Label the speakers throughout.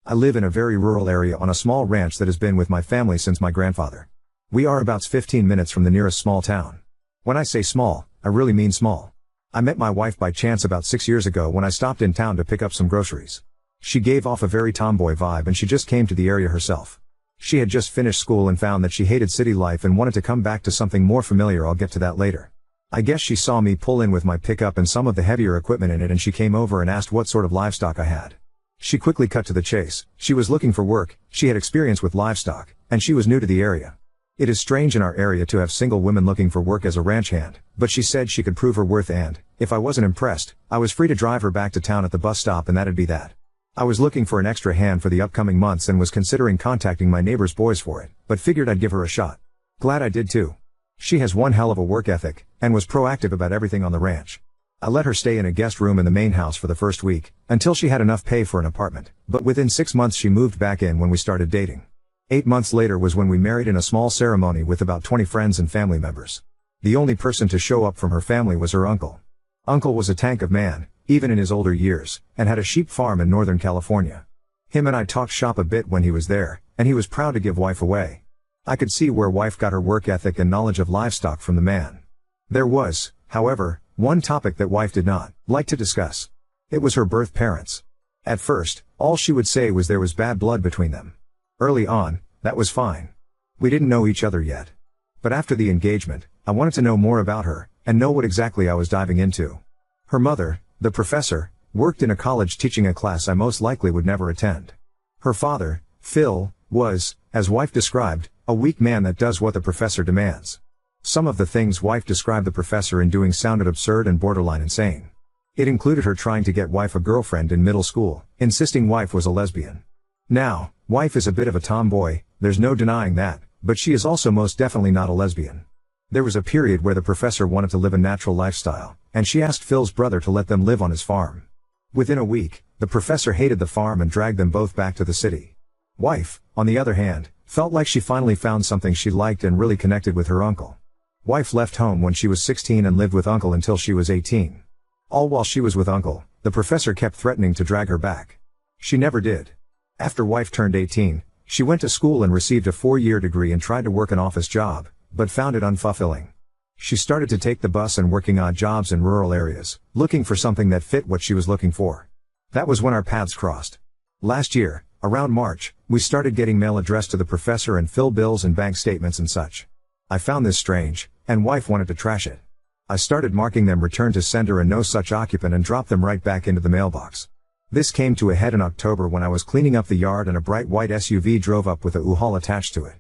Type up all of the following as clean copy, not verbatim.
Speaker 1: I live in a very rural area on a small ranch that has been with my family since my grandfather. We are about 15 minutes from the nearest small town. When I say small, I really mean small. I met my wife by chance about 6 years ago when I stopped in town to pick up some groceries. She gave off a very tomboy vibe and she just came to the area herself. She had just finished school and found that she hated city life and wanted to come back to something more familiar. I'll get to that later. I guess she saw me pull in with my pickup and some of the heavier equipment in it, and she came over and asked what sort of livestock I had. She quickly cut to the chase. She was looking for work, she had experience with livestock, and she was new to the area. It is strange in our area to have single women looking for work as a ranch hand, but she said she could prove her worth, and, if I wasn't impressed, I was free to drive her back to town at the bus stop and that'd be that. I was looking for an extra hand for the upcoming months and was considering contacting my neighbor's boys for it, but figured I'd give her a shot. Glad I did too. She has one hell of a work ethic, and was proactive about everything on the ranch. I let her stay in a guest room in the main house for the first week, until she had enough pay for an apartment, but within 6 months she moved back in when we started dating. 8 months later was when we married in a small ceremony with about 20 friends and family members. The only person to show up from her family was her uncle. Uncle was a tank of man, even in his older years, and had a sheep farm in Northern California. Him and I talked shop a bit when he was there, and he was proud to give wife away. I could see where wife got her work ethic and knowledge of livestock from the man. There was, however, one topic that wife did not like to discuss. It was her birth parents. At first, all she would say was there was bad blood between them. Early on, that was fine. We didn't know each other yet. But after the engagement, I wanted to know more about her, and know what exactly I was diving into. Her mother, the professor, worked in a college teaching a class I most likely would never attend. Her father, Phil, was, as wife described, a weak man that does what the professor demands. Some of the things wife described the professor in doing sounded absurd and borderline insane. It included her trying to get wife a girlfriend in middle school, insisting wife was a lesbian. Now, wife is a bit of a tomboy, there's no denying that, but she is also most definitely not a lesbian. There was a period where the professor wanted to live a natural lifestyle, and she asked Phil's brother to let them live on his farm. Within a week, the professor hated the farm and dragged them both back to the city. Wife, on the other hand, felt like she finally found something she liked and really connected with her uncle. Wife left home when she was 16 and lived with uncle until she was 18. All while she was with uncle, the professor kept threatening to drag her back. She never did. After wife turned 18, she went to school and received a 4-year degree and tried to work an office job, but found it unfulfilling. She started to take the bus and working odd jobs in rural areas, looking for something that fit what she was looking for. That was when our paths crossed. Last year, around March, we started getting mail addressed to the professor and Phil bills and bank statements and such. I found this strange, and wife wanted to trash it. I started marking them return to sender and no such occupant and dropped them right back into the mailbox. This came to a head in October when I was cleaning up the yard and a bright white SUV drove up with a U-Haul attached to it.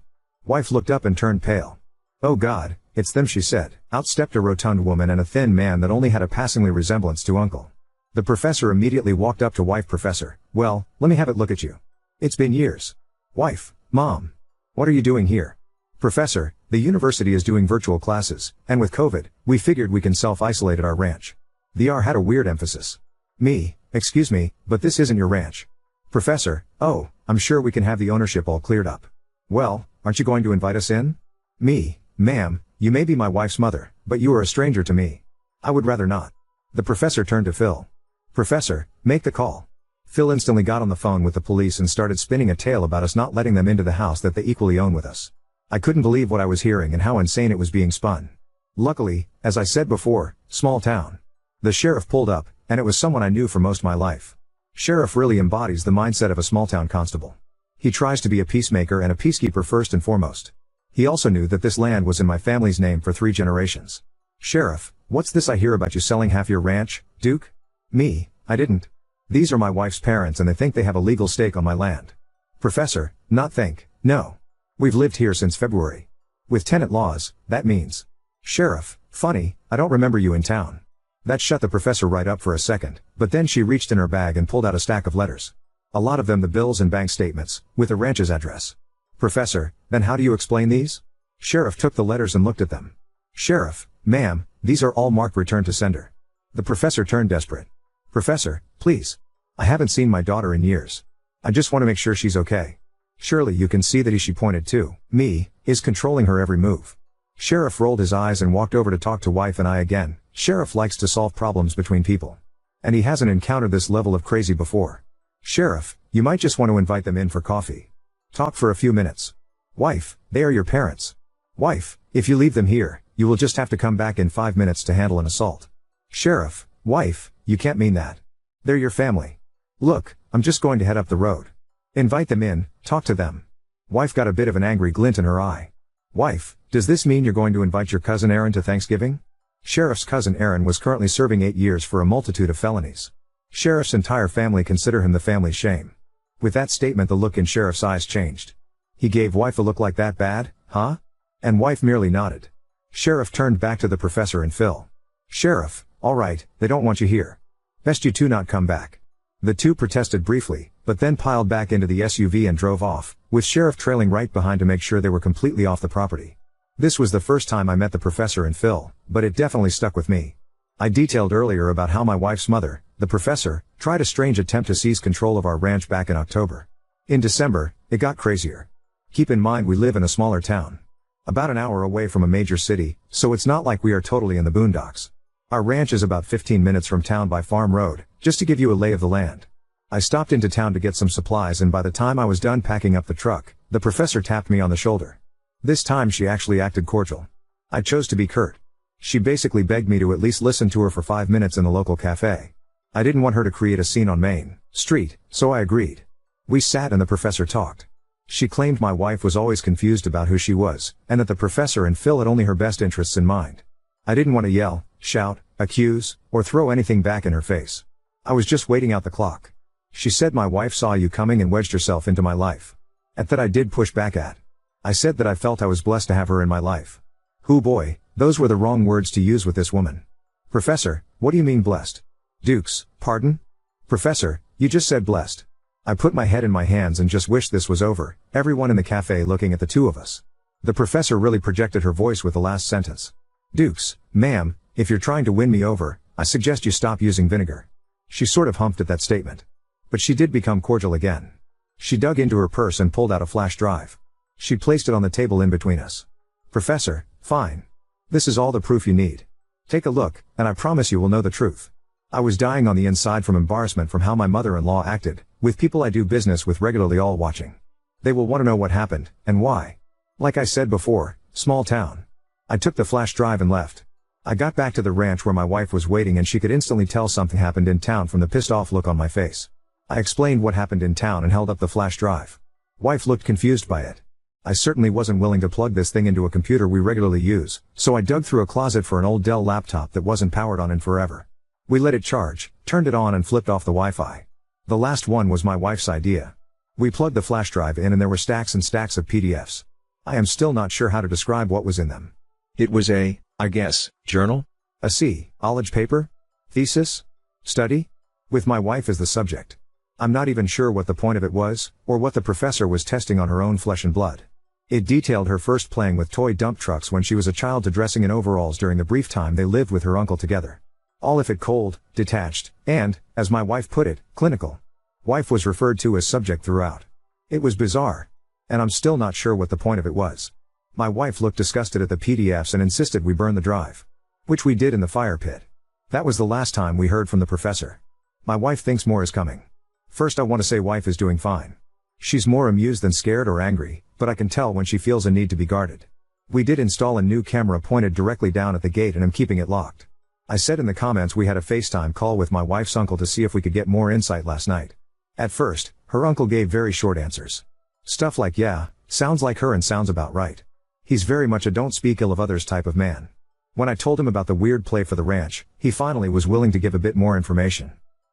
Speaker 1: Wife looked up and turned pale. "Oh God, it's them," she said. Out stepped a rotund woman and a thin man that only had a passingly resemblance to uncle. The professor immediately walked up to wife. "Professor, well, let me have it look at you. It's been years." Wife, "Mom. What are you doing here?" "Professor, the university is doing virtual classes, and with COVID, we figured we can self-isolate at our ranch." The R had a weird emphasis. Me, "Excuse me, but this isn't your ranch." Professor, "Oh, I'm sure we can have the ownership all cleared up." "Well, aren't you going to invite us in?" Me, "Ma'am, you may be my wife's mother, but you are a stranger to me. I would rather not." The professor turned to Phil. "Professor, make the call." Phil instantly got on the phone with the police and started spinning a tale about us not letting them into the house that they equally own with us. I couldn't believe what I was hearing and how insane it was being spun. Luckily, as I said before, small town. The sheriff pulled up, and it was someone I knew for most of my life. Sheriff really embodies the mindset of a small town constable. He tries to be a peacemaker and a peacekeeper first and foremost. He also knew that this land was in my family's name for 3 generations. "Sheriff, what's this I hear about you selling half your ranch, Duke?" Me, "I didn't. These are my wife's parents and they think they have a legal stake on my land." Professor, "Not think, no. We've lived here since February. With tenant laws, that means." Sheriff, "Funny, I don't remember you in town." That shut the professor right up for a second, but then she reached in her bag and pulled out a stack of letters. A lot of them the bills and bank statements, with the ranch's address. Professor, "Then how do you explain these?" Sheriff took the letters and looked at them. Sheriff, "Ma'am, these are all marked return to sender." The professor turned desperate. "Professor, please. I haven't seen my daughter in years. I just want to make sure she's okay. Surely you can see that he," she pointed to me, "is controlling her every move." Sheriff rolled his eyes and walked over to talk to wife and I again. Sheriff likes to solve problems between people. And he hasn't encountered this level of crazy before. Sheriff, you might just want to invite them in for coffee. Talk for a few minutes. Wife, they are your parents. Wife, if you leave them here, you will just have to come back in 5 minutes to handle an assault. Sheriff, wife, you can't mean that. They're your family. Look, I'm just going to head up the road. Invite them in, talk to them. Wife got a bit of an angry glint in her eye. Wife, does this mean you're going to invite your cousin Aaron to Thanksgiving? Sheriff's cousin Aaron was currently serving 8 years for a multitude of felonies. Sheriff's entire family consider him the family's shame. With that statement, the look in Sheriff's eyes changed. He gave wife a look like that bad, huh? And wife merely nodded. Sheriff turned back to the professor and Phil. Sheriff, alright, they don't want you here. Best you two not come back. The two protested briefly, but then piled back into the SUV and drove off, with Sheriff trailing right behind to make sure they were completely off the property. This was the first time I met the professor and Phil, but it definitely stuck with me. I detailed earlier about how my wife's mother, the professor, tried a strange attempt to seize control of our ranch back in October. In December, it got crazier. Keep in mind we live in a smaller town. About an hour away from a major city, so it's not like we are totally in the boondocks. Our ranch is about 15 minutes from town by Farm Road, just to give you a lay of the land. I stopped into town to get some supplies, and by the time I was done packing up the truck, the professor tapped me on the shoulder. This time she actually acted cordial. I chose to be curt. She basically begged me to at least listen to her for 5 minutes in the local cafe. I didn't want her to create a scene on Main Street, so I agreed. We sat and the professor talked. She claimed my wife was always confused about who she was, and that the professor and Phil had only her best interests in mind. I didn't want to yell, shout, accuse, or throw anything back in her face. I was just waiting out the clock. She said my wife saw you coming and wedged herself into my life. At that I did push back at. I said that I felt I was blessed to have her in my life. Hoo boy, those were the wrong words to use with this woman. Professor, what do you mean blessed? Dukes, pardon? Professor, you just said blessed. I put my head in my hands and just wished this was over, everyone in the cafe looking at the two of us. The professor really projected her voice with the last sentence. Dukes, ma'am, if you're trying to win me over, I suggest you stop using vinegar. She sort of humped at that statement. But she did become cordial again. She dug into her purse and pulled out a flash drive. She placed it on the table in between us. Professor, fine. This is all the proof you need. Take a look, and I promise you will know the truth. I was dying on the inside from embarrassment from how my mother-in-law acted, with people I do business with regularly all watching. They will want to know what happened, and why. Like I said before, small town. I took the flash drive and left. I got back to the ranch where my wife was waiting, and she could instantly tell something happened in town from the pissed off look on my face. I explained what happened in town and held up the flash drive. Wife looked confused by it. I certainly wasn't willing to plug this thing into a computer we regularly use, so I dug through a closet for an old Dell laptop that wasn't powered on in forever. We let it charge, turned it on and flipped off the Wi-Fi. The last one was my wife's idea. We plugged the flash drive in and there were stacks and stacks of PDFs. I am still not sure how to describe what was in them. It was a, I guess, journal? A college paper? Thesis? Study? With my wife as the subject. I'm not even sure what the point of it was, or what the professor was testing on her own flesh and blood. It detailed her first playing with toy dump trucks when she was a child to dressing in overalls during the brief time they lived with her uncle together. All if it cold, detached, and, as my wife put it, clinical. Wife was referred to as subject throughout. It was bizarre. And I'm still not sure what the point of it was. My wife looked disgusted at the PDFs and insisted we burn the drive. Which we did in the fire pit. That was the last time we heard from the professor. My wife thinks more is coming. First I want to say wife is doing fine. She's more amused than scared or angry, but I can tell when she feels a need to be guarded. We did install a new camera pointed directly down at the gate and I'm keeping it locked. I said in the comments we had a FaceTime call with my wife's uncle to see if we could get more insight last night. At first, her uncle gave very short answers. Stuff like yeah, sounds like her and sounds about right. He's very much a don't speak ill of others type of man. When I told him about the weird play for the ranch, he finally was willing to give a bit more information.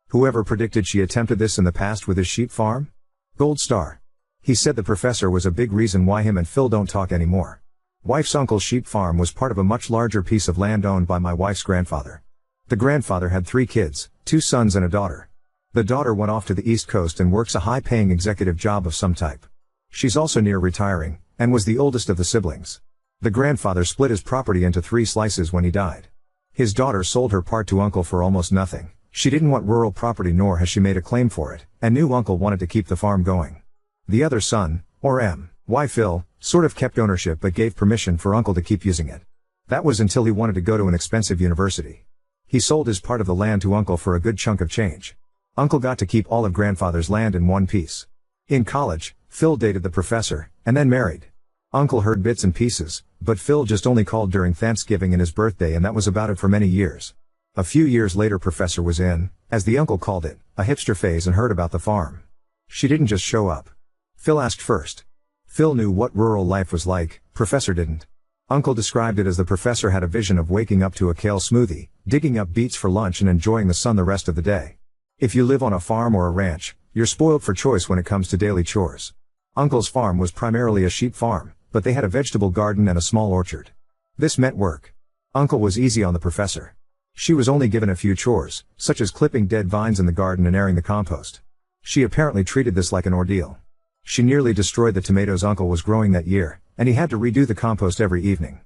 Speaker 1: Whoever predicted she attempted this in the past with his sheep farm? Gold star. He said the professor was a big reason why him and Phil don't talk anymore. Wife's uncle's sheep farm was part of a much larger piece of land owned by my wife's grandfather. The grandfather had 3 kids, 2 sons and a daughter. The daughter went off to the East Coast and works a high-paying executive job of some type. She's also near retiring, and was the oldest of the siblings. The grandfather split his property into 3 slices when he died. His daughter sold her part to uncle for almost nothing. She didn't want rural property nor has she made a claim for it, and knew uncle wanted to keep the farm going. The other son, or M.Y. Phil, sort of kept ownership but gave permission for uncle to keep using it. That was until he wanted to go to an expensive university. He sold his part of the land to uncle for a good chunk of change. Uncle got to keep all of grandfather's land in one piece. In college, Phil dated the professor, and then married. Uncle heard bits and pieces, but Phil just only called during Thanksgiving and his birthday, and that was about it for many years. A few years later, professor was in, as the uncle called it, a hipster phase and heard about the farm. She didn't just show up. Phil asked first. Phil knew what rural life was like, professor didn't. Uncle described it as the professor had a vision of waking up to a kale smoothie, digging up beets for lunch and enjoying the sun the rest of the day. If you live on a farm or a ranch, you're spoiled for choice when it comes to daily chores. Uncle's farm was primarily a sheep farm, but they had a vegetable garden and a small orchard. This meant work. Uncle was easy on the professor. She was only given a few chores, such as clipping dead vines in the garden and airing the compost. She apparently treated this like an ordeal. She nearly destroyed the tomatoes Uncle was growing that year, and he had to redo the compost every evening.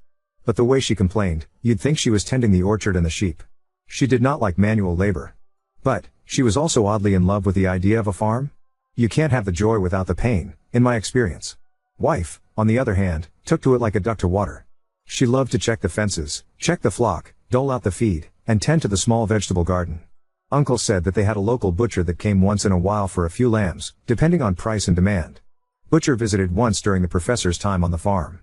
Speaker 1: But the way she complained, you'd think she was tending the orchard and the sheep. She did not like manual labor. But she was also oddly in love with the idea of a farm. You can't have the joy without the pain, in my experience. Wife, on the other hand, took to it like a duck to water. She loved to check the fences, check the flock, dole out the feed, and tend to the small vegetable garden. Uncle said that they had a local butcher that came once in a while for a few lambs, depending on price and demand. Butcher visited once during the professor's time on the farm.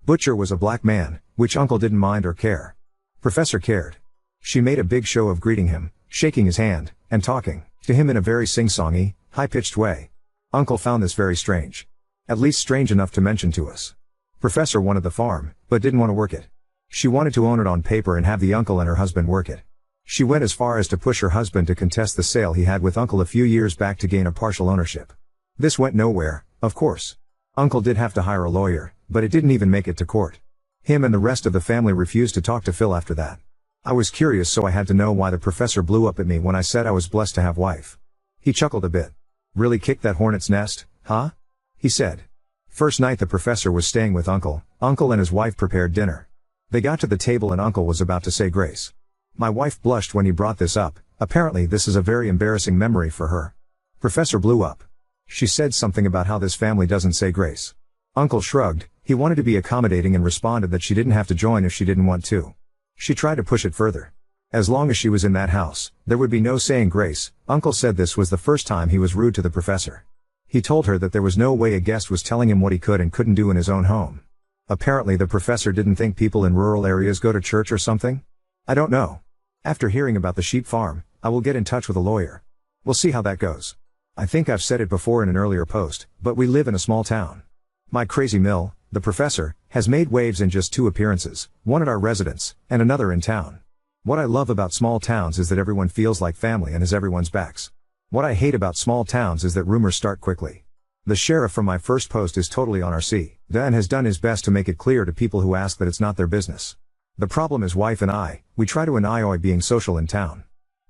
Speaker 1: Butcher was a black man, which Uncle didn't mind or care. Professor cared. She made a big show of greeting him, shaking his hand, and talking to him in a very sing-songy, high-pitched way. Uncle found this very strange. At least strange enough to mention to us. Professor wanted the farm, but didn't want to work it. She wanted to own it on paper and have the uncle and her husband work it. She went as far as to push her husband to contest the sale he had with Uncle a few years back to gain a partial ownership. This went nowhere, of course. Uncle did have to hire a lawyer, but it didn't even make it to court. Him and the rest of the family refused to talk to Phil after that. I was curious, so I had to know why the professor blew up at me when I said I was blessed to have wife. He chuckled a bit. Really kicked that hornet's nest, huh? He said. First night the professor was staying with Uncle and his wife prepared dinner. They got to the table and Uncle was about to say grace. My wife blushed when he brought this up. Apparently this is a very embarrassing memory for her. Professor blew up. She said something about how this family doesn't say grace. Uncle shrugged. He wanted to be accommodating and responded that she didn't have to join if she didn't want to. She tried to push it further. As long as she was in that house, there would be no saying grace. Uncle said this was the first time he was rude to the professor. He told her that there was no way a guest was telling him what he could and couldn't do in his own home. Apparently the professor didn't think people in rural areas go to church or something? I don't know. After hearing about the sheep farm, I will get in touch with a lawyer. We'll see how that goes. I think I've said it before in an earlier post, but we live in a small town. My crazy mill, the professor, has made waves in just 2 appearances, one at our residence, and another in town. What I love about small towns is that everyone feels like family and has everyone's backs. What I hate about small towns is that rumors start quickly. The sheriff from my first post is totally on our side and has done his best to make it clear to people who ask that it's not their business. The problem is wife and I, we try to enjoy being social in town.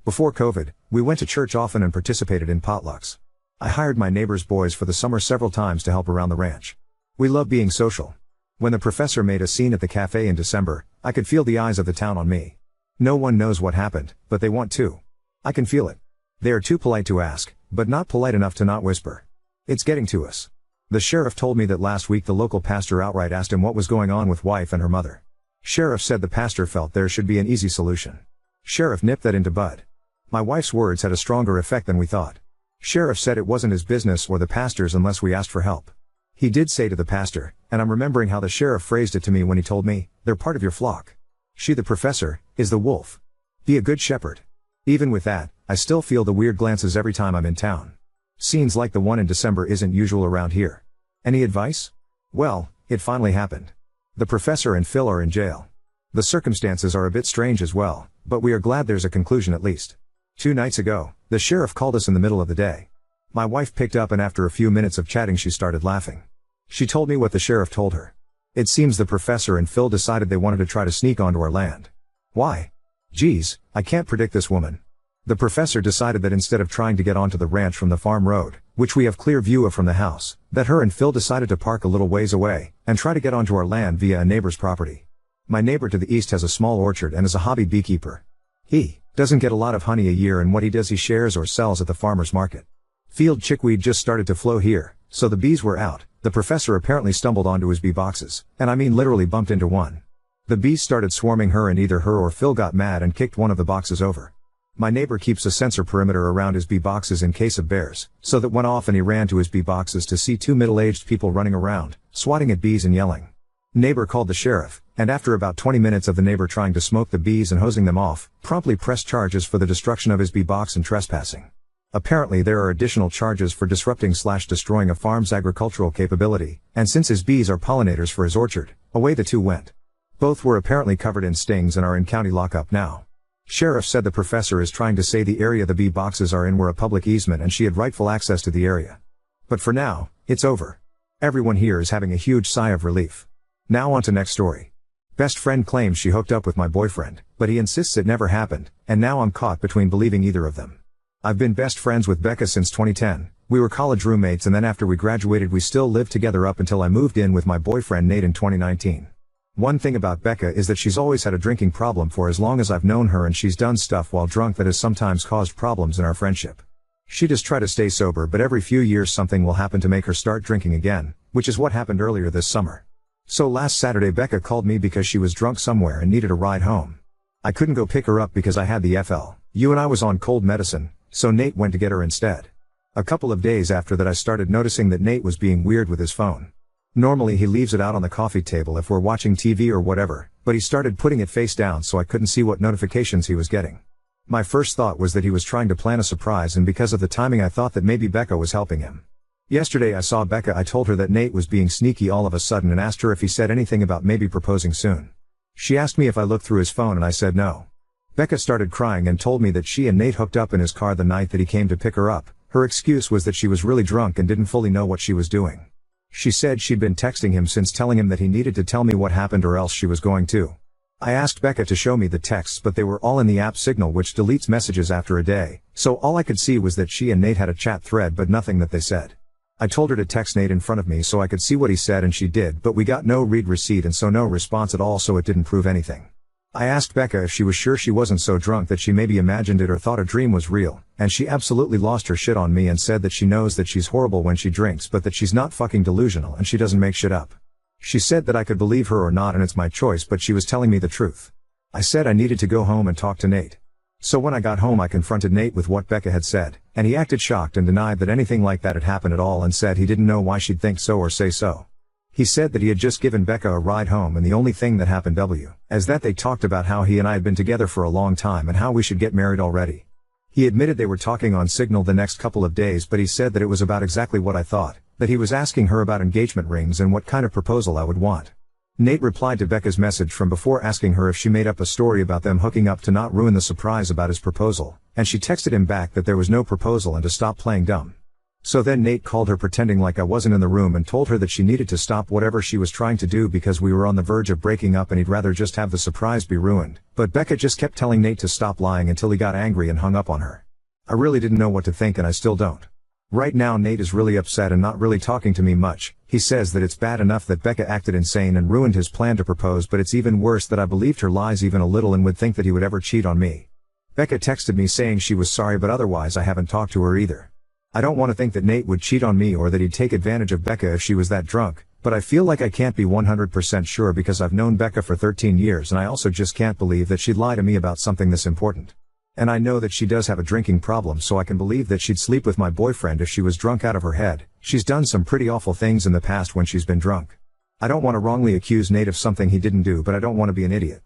Speaker 1: Before COVID, we went to church often and participated in potlucks. I hired my neighbor's boys for the summer several times to help around the ranch. We love being social. When the professor made a scene at the cafe in December, I could feel the eyes of the town on me. No one knows what happened, but they want to. I can feel it. They are too polite to ask, but not polite enough to not whisper. It's getting to us. The sheriff told me that last week the local pastor outright asked him what was going on with wife and her mother. Sheriff said the pastor felt there should be an easy solution. Sheriff nipped that into bud. My wife's words had a stronger effect than we thought. Sheriff said it wasn't his business or the pastor's unless we asked for help. He did say to the pastor, and I'm remembering how the sheriff phrased it to me when he told me, they're part of your flock. She, the professor, is the wolf. Be a good shepherd. Even with that, I still feel the weird glances every time I'm in town. Scenes like the one in December isn't usual around here. Any advice? Well, it finally happened. The professor and Phil are in jail. The circumstances are a bit strange as well, but we are glad there's a conclusion at least. 2 nights ago, the sheriff called us in the middle of the day. My wife picked up and after a few minutes of chatting she started laughing. She told me what the sheriff told her. It seems the professor and Phil decided they wanted to try to sneak onto our land. Why? Geez, I can't predict this woman. The professor decided that instead of trying to get onto the ranch from the farm road, which we have clear view of from the house, that her and Phil decided to park a little ways away, and try to get onto our land via a neighbor's property. My neighbor to the east has a small orchard and is a hobby beekeeper. He doesn't get a lot of honey a year and what he does he shares or sells at the farmer's market. Field chickweed just started to flow here, so the bees were out. The professor apparently stumbled onto his bee boxes, and I mean literally bumped into one. The bees started swarming her and either her or Phil got mad and kicked one of the boxes over. My neighbor keeps a sensor perimeter around his bee boxes in case of bears, so that went off and he ran to his bee boxes to see two middle-aged people running around, swatting at bees and yelling. Neighbor called the sheriff, and after about 20 minutes of the neighbor trying to smoke the bees and hosing them off, promptly pressed charges for the destruction of his bee box and trespassing. Apparently there are additional charges for disrupting/destroying a farm's agricultural capability, and since his bees are pollinators for his orchard, away the two went. Both were apparently covered in stings and are in county lockup now. Sheriff said the professor is trying to say the area the bee boxes are in were a public easement and she had rightful access to the area. But for now, it's over. Everyone here is having a huge sigh of relief. Now on to next story. Best friend claims she hooked up with my boyfriend, but he insists it never happened, and now I'm caught between believing either of them. I've been best friends with Becca since 2010. We were college roommates and then after we graduated we still lived together up until I moved in with my boyfriend Nate in 2019. One thing about Becca is that she's always had a drinking problem for as long as I've known her, and she's done stuff while drunk that has sometimes caused problems in our friendship. She does try to stay sober, but every few years something will happen to make her start drinking again, which is what happened earlier this summer. So last Saturday Becca called me because she was drunk somewhere and needed a ride home. I couldn't go pick her up because I had the FLU and I was on cold medicine, so Nate went to get her instead. A couple of days after that I started noticing that Nate was being weird with his phone. Normally he leaves it out on the coffee table if we're watching TV or whatever, but he started putting it face down so I couldn't see what notifications he was getting. My first thought was that he was trying to plan a surprise, and because of the timing I thought that maybe Becca was helping him. Yesterday I saw Becca. I told her that Nate was being sneaky all of a sudden and asked her if he said anything about maybe proposing soon. She asked me if I looked through his phone and I said no. Becca started crying and told me that she and Nate hooked up in his car the night that he came to pick her up. Her excuse was that she was really drunk and didn't fully know what she was doing. She said she'd been texting him since, telling him that he needed to tell me what happened or else she was going to. I asked Becca to show me the texts, but they were all in the app Signal, which deletes messages after a day, so all I could see was that she and Nate had a chat thread but nothing that they said. I told her to text Nate in front of me so I could see what he said, and she did, but we got no read receipt and so no response at all, so it didn't prove anything. I asked Becca if she was sure she wasn't so drunk that she maybe imagined it or thought a dream was real, and she absolutely lost her shit on me and said that she knows that she's horrible when she drinks but that she's not fucking delusional and she doesn't make shit up. She said that I could believe her or not and it's my choice, but she was telling me the truth. I said I needed to go home and talk to Nate. So when I got home I confronted Nate with what Becca had said, and he acted shocked and denied that anything like that had happened at all and said he didn't know why she'd think so or say so. He said that he had just given Becca a ride home and the only thing that happened was that they talked about how he and I had been together for a long time and how we should get married already. He admitted they were talking on Signal the next couple of days, but he said that it was about exactly what I thought, that he was asking her about engagement rings and what kind of proposal I would want. Nate replied to Becca's message from before asking her if she made up a story about them hooking up to not ruin the surprise about his proposal, and she texted him back that there was no proposal and to stop playing dumb. So then Nate called her pretending like I wasn't in the room and told her that she needed to stop whatever she was trying to do because we were on the verge of breaking up and he'd rather just have the surprise be ruined, but Becca just kept telling Nate to stop lying until he got angry and hung up on her. I really didn't know what to think and I still don't. Right now Nate is really upset and not really talking to me much. He says that it's bad enough that Becca acted insane and ruined his plan to propose, but it's even worse that I believed her lies even a little and would think that he would ever cheat on me. Becca texted me saying she was sorry, but otherwise I haven't talked to her either. I don't want to think that Nate would cheat on me or that he'd take advantage of Becca if she was that drunk, but I feel like I can't be 100% sure because I've known Becca for 13 years and I also just can't believe that she'd lie to me about something this important. And I know that she does have a drinking problem, so I can believe that she'd sleep with my boyfriend if she was drunk out of her head. She's done some pretty awful things in the past when she's been drunk. I don't want to wrongly accuse Nate of something he didn't do, but I don't want to be an idiot.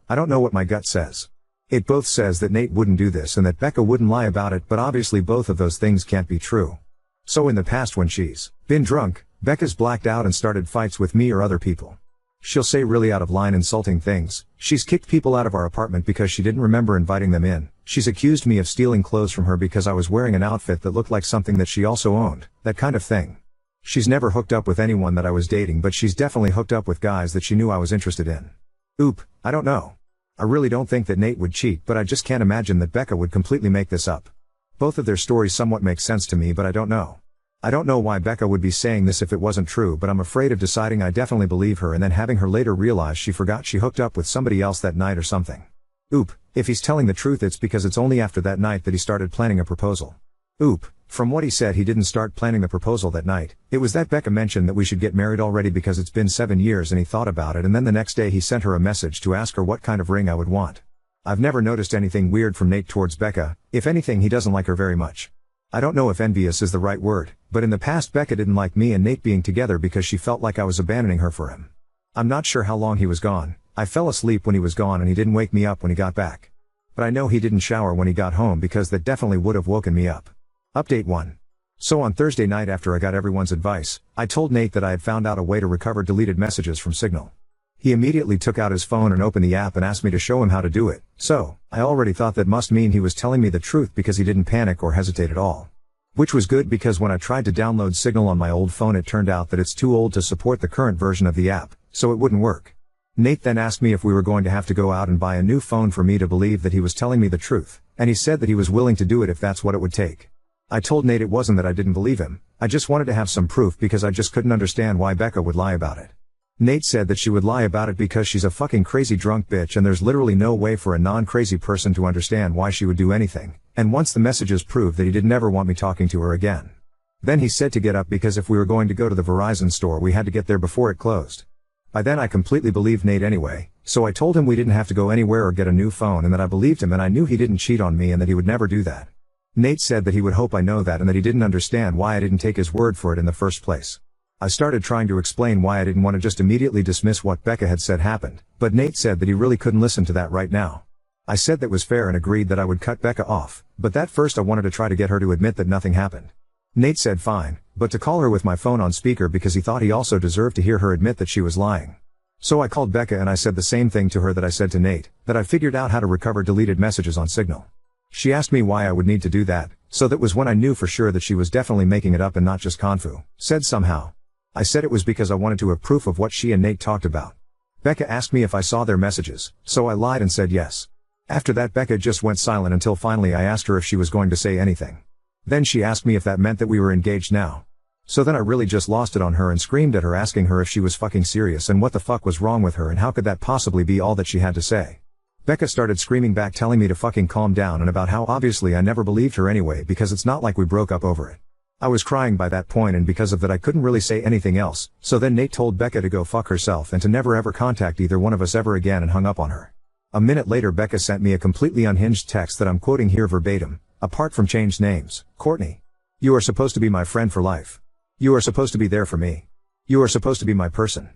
Speaker 1: I don't know what my gut says. It both says that Nate wouldn't do this and that Becca wouldn't lie about it, but obviously both of those things can't be true. So in the past when she's been drunk, Becca's blacked out and started fights with me or other people. She'll say really out of line insulting things. She's kicked people out of our apartment because she didn't remember inviting them in. She's accused me of stealing clothes from her because I was wearing an outfit that looked like something that she also owned, that kind of thing. She's never hooked up with anyone that I was dating, but she's definitely hooked up with guys that she knew I was interested in. I don't know. I really don't think that Nate would cheat, but I just can't imagine that Becca would completely make this up. Both of their stories somewhat make sense to me, but I don't know. I don't know why Becca would be saying this if it wasn't true, but I'm afraid of deciding I definitely believe her and then having her later realize she forgot she hooked up with somebody else that night or something. If he's telling the truth, it's because it's only after that night that he started planning a proposal. From what he said, he didn't start planning the proposal that night. It was that Becca mentioned that we should get married already because it's been 7 years and he thought about it, and then the next day he sent her a message to ask her what kind of ring I would want. I've never noticed anything weird from Nate towards Becca. If anything, he doesn't like her very much. I don't know if envious is the right word, but in the past Becca didn't like me and Nate being together because she felt like I was abandoning her for him. I'm not sure how long he was gone. I fell asleep when he was gone and he didn't wake me up when he got back. But I know he didn't shower when he got home because that definitely would have woken me up. Update 1. So on Thursday night, after I got everyone's advice, I told Nate that I had found out a way to recover deleted messages from Signal. He immediately took out his phone and opened the app and asked me to show him how to do it. So, I already thought that must mean he was telling me the truth because he didn't panic or hesitate at all. Which was good because when I tried to download Signal on my old phone, it turned out that it's too old to support the current version of the app, so it wouldn't work. Nate then asked me if we were going to have to go out and buy a new phone for me to believe that he was telling me the truth, and he said that he was willing to do it if that's what it would take. I told Nate it wasn't that I didn't believe him, I just wanted to have some proof because I just couldn't understand why Becca would lie about it. Nate said that she would lie about it because she's a fucking crazy drunk bitch and there's literally no way for a non-crazy person to understand why she would do anything, and once the messages proved that he did never want me talking to her again. Then he said to get up because if we were going to go to the Verizon store we had to get there before it closed. By then I completely believed Nate anyway, so I told him we didn't have to go anywhere or get a new phone and that I believed him and I knew he didn't cheat on me and that he would never do that. Nate said that he would hope I know that and that he didn't understand why I didn't take his word for it in the first place. I started trying to explain why I didn't want to just immediately dismiss what Becca had said happened, but Nate said that he really couldn't listen to that right now. I said that was fair and agreed that I would cut Becca off, but that first I wanted to try to get her to admit that nothing happened. Nate said fine, but to call her with my phone on speaker because he thought he also deserved to hear her admit that she was lying. So I called Becca and I said the same thing to her that I said to Nate, that I figured out how to recover deleted messages on Signal. She asked me why I would need to do that, so that was when I knew for sure that she was definitely making it up and not just confu, said somehow. I said it was because I wanted to have proof of what she and Nate talked about. Becca asked me if I saw their messages, so I lied and said yes. After that Becca just went silent until finally I asked her if she was going to say anything. Then she asked me if that meant that we were engaged now. So then I really just lost it on her and screamed at her asking her if she was fucking serious and what the fuck was wrong with her and how could that possibly be all that she had to say. Becca started screaming back telling me to fucking calm down and about how obviously I never believed her anyway because it's not like we broke up over it. I was crying by that point and because of that I couldn't really say anything else, so then Nate told Becca to go fuck herself and to never ever contact either one of us ever again and hung up on her. A minute later Becca sent me a completely unhinged text that I'm quoting here verbatim, apart from changed names. Courtney. You are supposed to be my friend for life. You are supposed to be there for me. You are supposed to be my person.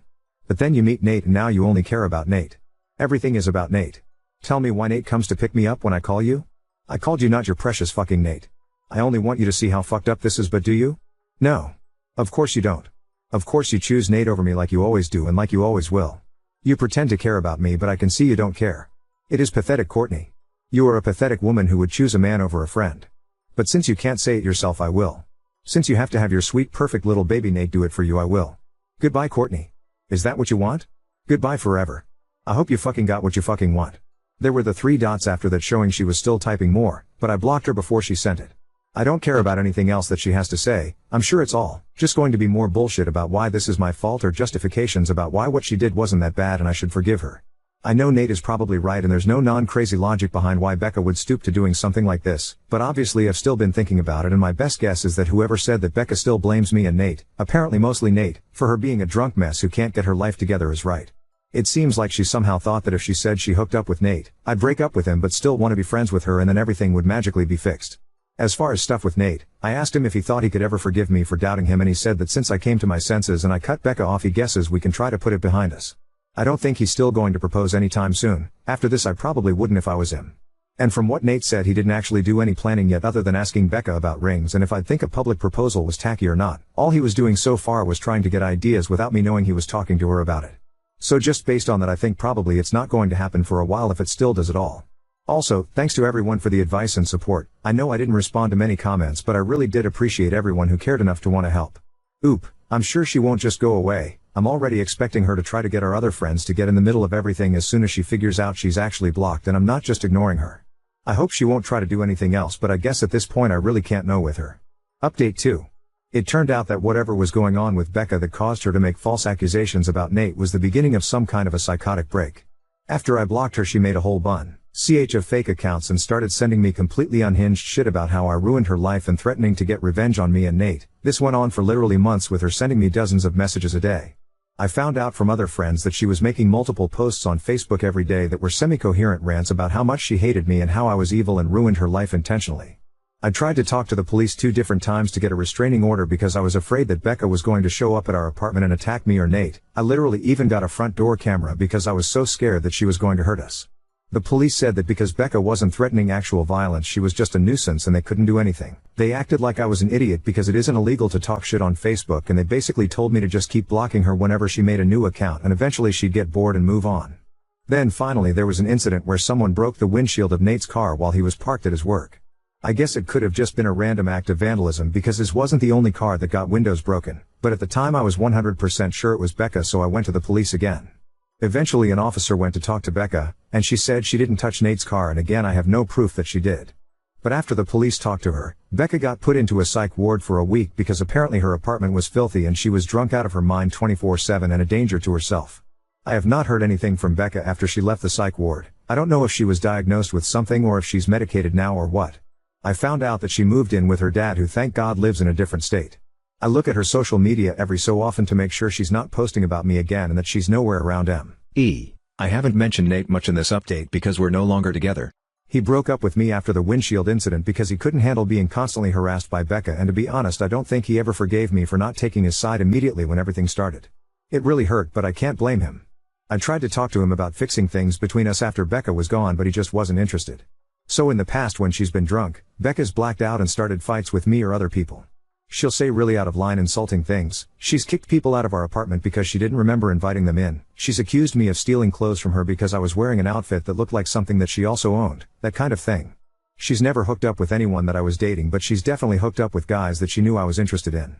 Speaker 1: But then you meet Nate and now you only care about Nate. Everything is about Nate. Tell me why Nate comes to pick me up when I call you? I called you not your precious fucking Nate. I only want you to see how fucked up this is, but do you? No. Of course you don't. Of course you choose Nate over me like you always do and like you always will. You pretend to care about me but I can see you don't care. It is pathetic, Courtney. You are a pathetic woman who would choose a man over a friend. But since you can't say it yourself I will. Since you have to have your sweet perfect little baby Nate do it for you I will. Goodbye, Courtney. Is that what you want? Goodbye forever. I hope you fucking got what you fucking want. There were the 3 dots after that showing she was still typing more, but I blocked her before she sent it. I don't care about anything else that she has to say, I'm sure it's all just going to be more bullshit about why this is my fault or justifications about why what she did wasn't that bad and I should forgive her. I know Nate is probably right and there's no non-crazy logic behind why Becca would stoop to doing something like this, but obviously I've still been thinking about it and my best guess is that whoever said that Becca still blames me and Nate, apparently mostly Nate, for her being a drunk mess who can't get her life together is right. It seems like she somehow thought that if she said she hooked up with Nate, I'd break up with him but still want to be friends with her and then everything would magically be fixed. As far as stuff with Nate, I asked him if he thought he could ever forgive me for doubting him and he said that since I came to my senses and I cut Becca off he guesses we can try to put it behind us. I don't think he's still going to propose anytime soon. After this I probably wouldn't if I was him. And from what Nate said he didn't actually do any planning yet other than asking Becca about rings and if I'd think a public proposal was tacky or not. All he was doing so far was trying to get ideas without me knowing he was talking to her about it. So just based on that I think probably it's not going to happen for a while if it still does at all. Also, thanks to everyone for the advice and support. I know I didn't respond to many comments but I really did appreciate everyone who cared enough to want to help. Oop, I'm sure she won't just go away. I'm already expecting her to try to get our other friends to get in the middle of everything as soon as she figures out she's actually blocked and I'm not just ignoring her. I hope she won't try to do anything else but I guess at this point I really can't know with her. Update 2. It turned out that whatever was going on with Becca that caused her to make false accusations about Nate was the beginning of some kind of a psychotic break. After I blocked her she made a whole bunch of fake accounts and started sending me completely unhinged shit about how I ruined her life and threatening to get revenge on me and Nate. This went on for literally months with her sending me dozens of messages a day. I found out from other friends that she was making multiple posts on Facebook every day that were semi-coherent rants about how much she hated me and how I was evil and ruined her life intentionally. I tried to talk to the police 2 different times to get a restraining order because I was afraid that Becca was going to show up at our apartment and attack me or Nate. I literally even got a front door camera because I was so scared that she was going to hurt us. The police said that because Becca wasn't threatening actual violence, she was just a nuisance and they couldn't do anything. They acted like I was an idiot because it isn't illegal to talk shit on Facebook, and they basically told me to just keep blocking her whenever she made a new account and eventually she'd get bored and move on. Then finally there was an incident where someone broke the windshield of Nate's car while he was parked at his work. I guess it could have just been a random act of vandalism because his wasn't the only car that got windows broken, but at the time I was 100% sure it was Becca, so I went to the police again. Eventually an officer went to talk to Becca, and she said she didn't touch Nate's car, and again I have no proof that she did. But after the police talked to her, Becca got put into a psych ward for a week because apparently her apartment was filthy and she was drunk out of her mind 24/7 and a danger to herself. I have not heard anything from Becca after she left the psych ward. I don't know if she was diagnosed with something or if she's medicated now or what. I found out that she moved in with her dad, who thank God lives in a different state. I look at her social media every so often to make sure she's not posting about me again and that she's nowhere around me.
Speaker 2: I haven't mentioned Nate much in this update because we're no longer together.
Speaker 1: He broke up with me after the windshield incident because he couldn't handle being constantly harassed by Becca, and to be honest I don't think he ever forgave me for not taking his side immediately when everything started. It really hurt, but I can't blame him. I tried to talk to him about fixing things between us after Becca was gone, but he just wasn't interested. So in the past when she's been drunk, Becca's blacked out and started fights with me or other people. She'll say really out of line insulting things. She's kicked people out of our apartment because she didn't remember inviting them in. She's accused me of stealing clothes from her because I was wearing an outfit that looked like something that she also owned, that kind of thing. She's never hooked up with anyone that I was dating, but she's definitely hooked up with guys that she knew I was interested in.